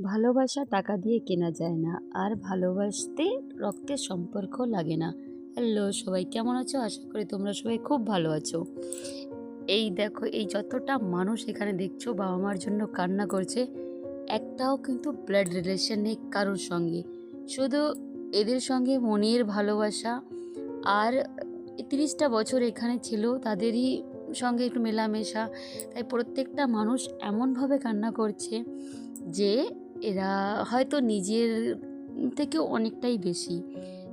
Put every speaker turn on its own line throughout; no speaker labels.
ভালোবাসা টাকা দিয়ে কেনা যায় না, আর ভালোবাসতে রক্তের সম্পর্ক লাগে না। হ্যালো সবাই, কেমন আছো? আশা করি তোমরা সবাই খুব ভালো আছো। এই দেখো, এই যতটা মানুষ এখানে দেখছো বাবা মার জন্য কান্না করছে, একটাও কিন্তু ব্লাড রিলেশন নেই কারোর সঙ্গে। শুধু এদের সঙ্গে মনের ভালোবাসা। আর 30টা বছর এখানে ছিল, তাদেরই সঙ্গে একটু মেলামেশা। তাই প্রত্যেকটা মানুষ এমনভাবে কান্না করছে যে এরা হয়তো নিজের থেকেও অনেকটাই বেশি।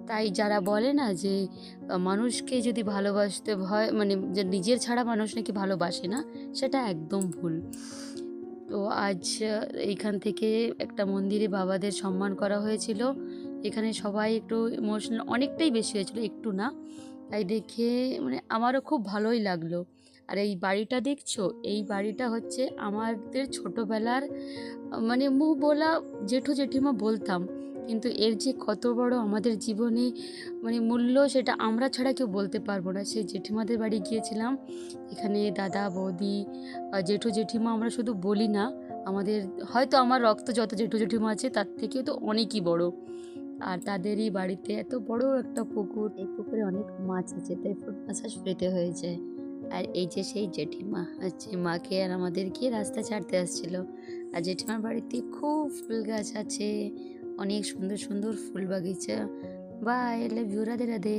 তাই যারা বলে না যে মানুষকে যদি ভালোবাসতে হয়, মানে যে নিজের ছাড়া মানুষ নাকি ভালোবাসে না, সেটা একদম ভুল। তো আজ এইখান থেকে একটা মন্দিরে বাবাদের সম্মান করা হয়েছিল। এখানে সবাই একটু ইমোশনাল অনেকটাই বেশি হয়েছিল, একটু না। তাই দেখে মানে আমারও খুব ভালোই লাগলো। আর এই বাড়িটা দেখছো, এই বাড়িটা হচ্ছে আমাদের ছোটোবেলার, মানে মুখ বলা জেঠু জেঠিমা বলতাম, কিন্তু এর যে কত বড় আমাদের জীবনে মানে মূল্য, সেটা আমরা ছাড়া কেউ বলতে পারবো না। সেই জেঠিমাদের বাড়ি গিয়েছিলাম, এখানে দাদা বৌদি জেঠু জেঠিমা আমরা শুধু বলি না, আমাদের হয়তো আমার রক্ত যত জেঠু জেঠিমা আছে তার থেকেও তো অনেকই বড়। আর তাদেরই বাড়িতে এত বড় একটা পুকুর, এই পুকুরে অনেক মাছ আছে, তাই ফুট মাছ ফ্রিতে হয়ে যায়। আর এই যে সেই জেঠিমা হচ্ছে মাকে আর আমাদেরকে রাস্তা ছাড়তে আসছিল। আর জেঠিমার বাড়িতে খুব ফুল গাছ আছে, অনেক সুন্দর সুন্দর ফুল বাগিচা। Bye, love you, Radhe Radhe.